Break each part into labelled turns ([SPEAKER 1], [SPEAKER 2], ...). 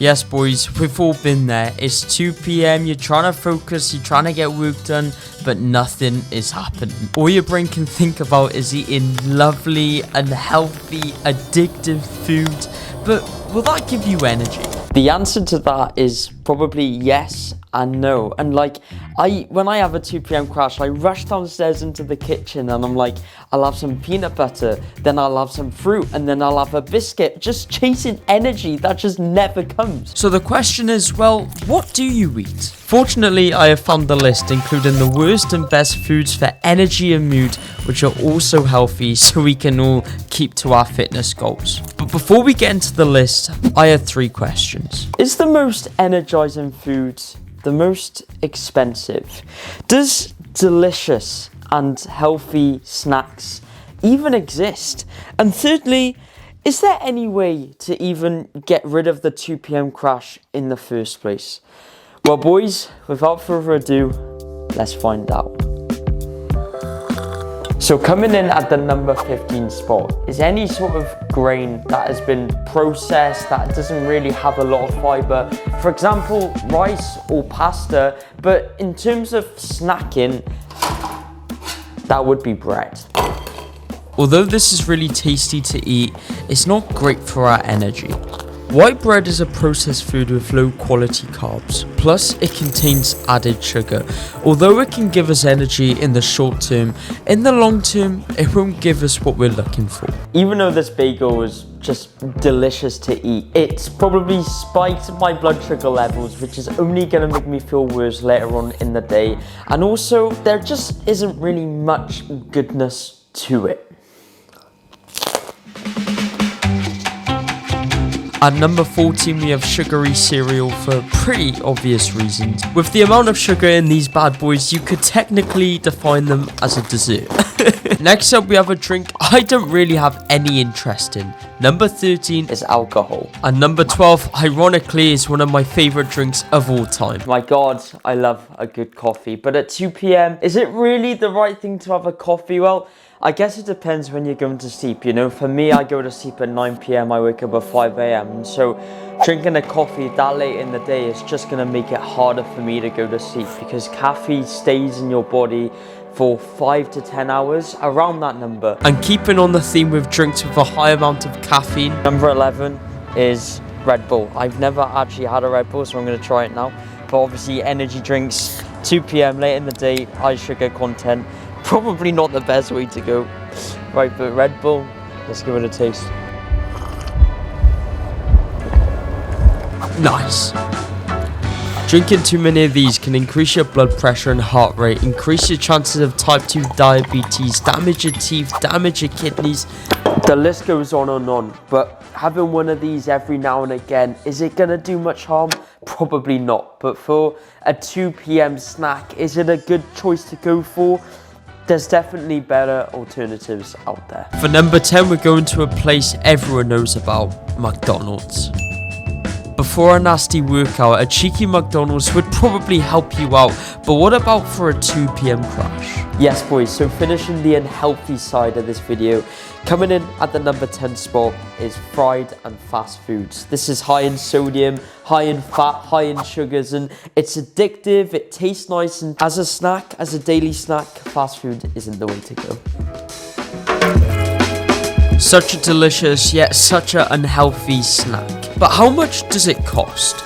[SPEAKER 1] Yes, boys, we've all been there. It's 2 p.m, you're trying to focus, you're trying to get work done, but nothing is happening. All your brain can think about is eating lovely, unhealthy, addictive food. But will that give you energy? The answer to that is probably yes and no. And when I have a 2 p.m. crash, I rush downstairs into the kitchen and I'm like, I'll have some peanut butter, then I'll have some fruit, and then I'll have a biscuit, just chasing energy that just never comes. So the question is, well, what do you eat? Fortunately, I have found the list including the worst and best foods for energy and mood, which are also healthy so we can all keep to our fitness goals. But before we get into the list, I have 3 questions. Is the most energizing food the most expensive? Does delicious and healthy snacks even exist? And thirdly, is there any way to even get rid of the 2 p.m. crash in the first place? Well, boys, without further ado, let's find out. So coming in at the number 15 spot is any sort of grain that has been processed, that doesn't really have a lot of fiber. For example, rice or pasta, but in terms of snacking, that would be bread. Although this is really tasty to eat, it's not great for our energy. White bread is a processed food with low quality carbs, plus it contains added sugar. Although it can give us energy in the short term, in the long term, it won't give us what we're looking for. Even though this bagel is just delicious to eat, it's probably spiked my blood sugar levels, which is only going to make me feel worse later on in the day. And also, there just isn't really much goodness to it. At number 14, we have sugary cereal for pretty obvious reasons. With the amount of sugar in these bad boys, you could technically define them as a dessert. Next up, we have a drink I don't really have any interest in. Number 13 is alcohol. And number 12, ironically, is one of my favorite drinks of all time. My God, I love a good coffee. But at 2 p.m, is it really the right thing to have a coffee? Well, I guess it depends when you're going to sleep, you know. For me, I go to sleep at 9 p.m, I wake up at 5 a.m. And so drinking a coffee that late in the day is just going to make it harder for me to go to sleep, because caffeine stays in your body for 5 to 10 hours, around that number. And keeping on the theme with drinks with a high amount of caffeine, number 11 is Red Bull. I've never actually had a Red Bull, so I'm going to try it now. But obviously energy drinks, 2 p.m, late in the day, high sugar content, probably not the best way to go. Right, but Red Bull, let's give it a taste. Nice. Drinking too many of these can increase your blood pressure and heart rate, increase your chances of type 2 diabetes, damage your teeth, damage your kidneys. The list goes on and on, but having one of these every now and again, is it gonna do much harm? Probably not. But for a 2 p.m. snack, is it a good choice to go for? There's definitely better alternatives out there. For number 10, we're going to a place everyone knows about, McDonald's. Before a nasty workout, a cheeky McDonald's would probably help you out, but what about for a 2 p.m. crash? Yes, boys, so finishing the unhealthy side of this video, coming in at the number 10 spot is fried and fast foods. This is high in sodium, high in fat, high in sugars, and it's addictive, it tastes nice, and as a snack, as a daily snack, fast food isn't the way to go. Such a delicious, yet such an unhealthy snack. But how much does it cost?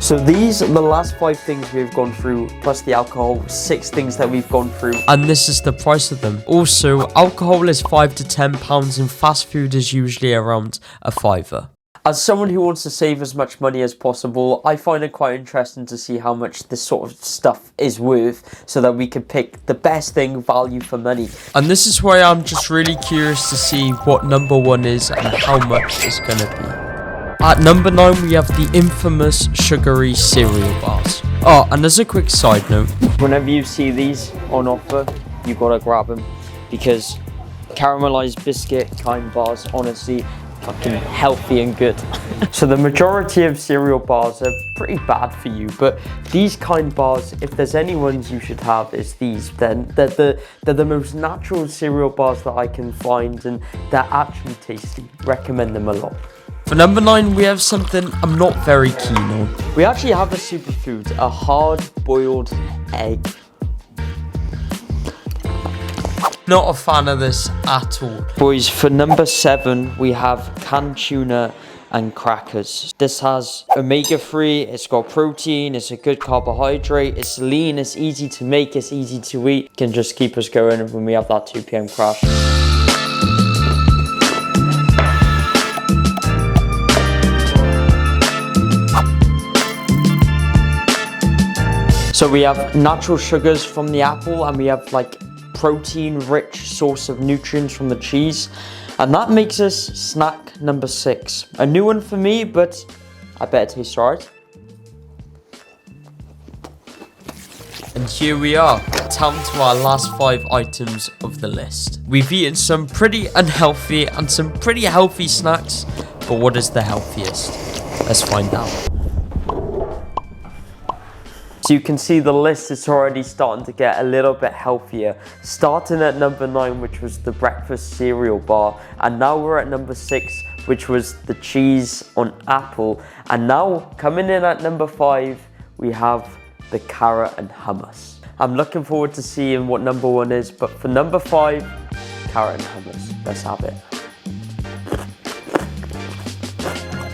[SPEAKER 1] So these are the last 5 things we've gone through, plus the alcohol, 6 things that we've gone through. And this is the price of them. Also, alcohol is £5 to £10 and fast food is usually around a £5. As someone who wants to save as much money as possible, I find it quite interesting to see how much this sort of stuff is worth, so that we can pick the best thing, value for money. And this is why I'm just really curious to see what number 1 is and how much it's gonna be. At number 9, we have the infamous sugary cereal bars. Oh, and as a quick side note, whenever you see these on offer, you gotta grab them, because caramelized biscuit kind bars, honestly, fucking healthy and good. So the majority of cereal bars are pretty bad for you, but these kind bars, if there's any ones you should have, is these. Then they're the most natural cereal bars that I can find, and they're actually tasty. Recommend them a lot. For number 9, we have something I'm not very keen on. We actually have a superfood, a hard-boiled egg. Not a fan of this at all. Boys, for number 7, we have canned tuna and crackers. This has omega-3, it's got protein, it's a good carbohydrate, it's lean, it's easy to make, it's easy to eat. It can just keep us going when we have that 2 p.m. crash. So we have natural sugars from the apple, and we have like protein-rich source of nutrients from the cheese. And that makes us snack number 6. A new one for me, but I bet it tastes right. And here we are, down to our last 5 items of the list. We've eaten some pretty unhealthy and some pretty healthy snacks, but what is the healthiest? Let's find out. So you can see the list is already starting to get a little bit healthier. Starting at number 9, which was the breakfast cereal bar. And now we're at number 6, which was the cheese on apple. And now coming in at number 5, we have the carrot and hummus. I'm looking forward to seeing what number 1 is. But for number 5, carrot and hummus. Let's have it.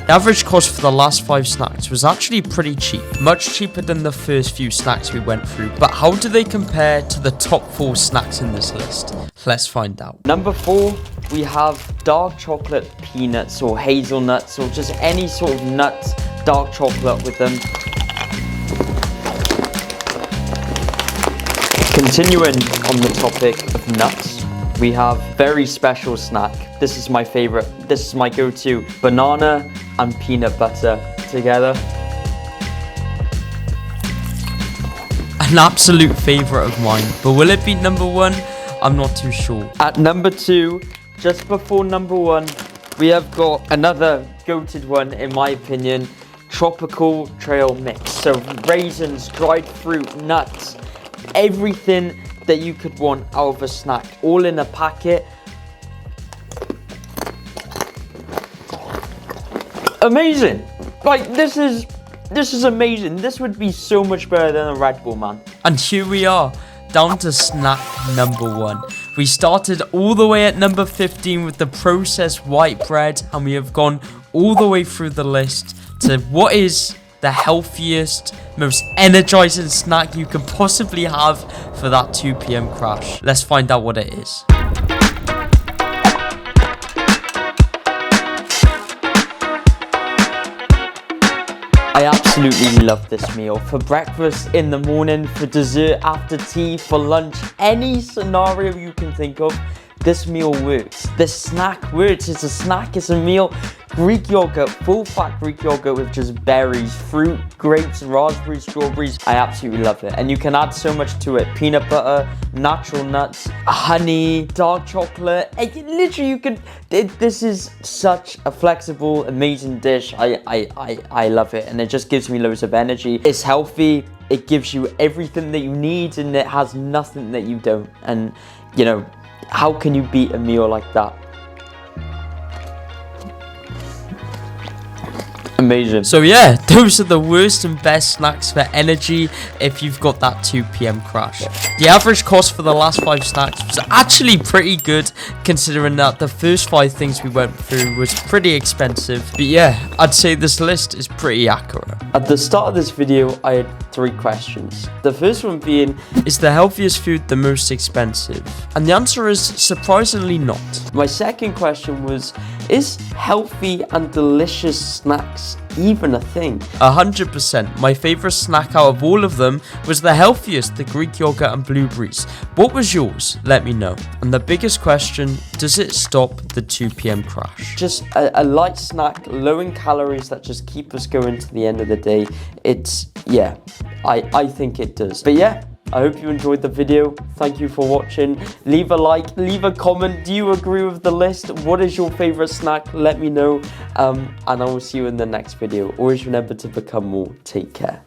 [SPEAKER 1] The average cost for the last 5 snacks was actually pretty cheap, much cheaper than the first few snacks we went through. But how do they compare to the top 4 snacks in this list? Let's find out. Number 4, we have dark chocolate peanuts or hazelnuts or just any sort of nuts, dark chocolate with them. Continuing on the topic of nuts, we have very special snack. This is my favorite. This is my go-to. Banana and peanut butter together. An absolute favorite of mine, but will it be number 1? I'm not too sure. At number 2, just before number 1, we have got another goated one in my opinion, tropical trail mix. So raisins, dried fruit, nuts, everything that you could want out of a snack, all in a packet. Amazing! Like, this is amazing. This would be so much better than a Red Bull, man. And here we are, down to snack number 1. We started all the way at number 15 with the processed white bread, and we have gone all the way through the list to what is the healthiest, most energizing snack you can possibly have for that 2 p.m. crash. Let's find out what it is. I absolutely love this meal. For breakfast, in the morning, for dessert, after tea, for lunch, any scenario you can think of, this meal works. This snack works. It's a snack, it's a meal. Greek yogurt, full fat Greek yogurt with just berries, fruit, grapes, raspberries, strawberries. I absolutely love it. And you can add so much to it. Peanut butter, natural nuts, honey, dark chocolate. Literally you could, this is such a flexible, amazing dish. I love it. And it just gives me loads of energy. It's healthy. It gives you everything that you need and it has nothing that you don't. And you know, how can you beat a meal like that? Amazing. So yeah, those are the worst and best snacks for energy if you've got that 2 p.m. crash. The average cost for the last 5 snacks was actually pretty good, considering that the first 5 things we went through was pretty expensive. But yeah, I'd say this list is pretty accurate. At the start of this video, I had 3 questions. The first one being, is the healthiest food the most expensive? And the answer is surprisingly not. My second question was, is healthy and delicious snacks even a thing? 100%. My favorite snack out of all of them was the healthiest, the Greek yogurt and blueberries. What was yours? Let me know. And the biggest question, does it stop the 2 p.m. crash? Just a light snack, low in calories that just keep us going to the end of the day. It's, yeah, I think it does. But yeah, I hope you enjoyed the video. Thank you for watching. Leave a like, leave a comment. Do you agree with the list? What is your favorite snack? Let me know. And I will see you in the next video. Always remember to become more. Take care.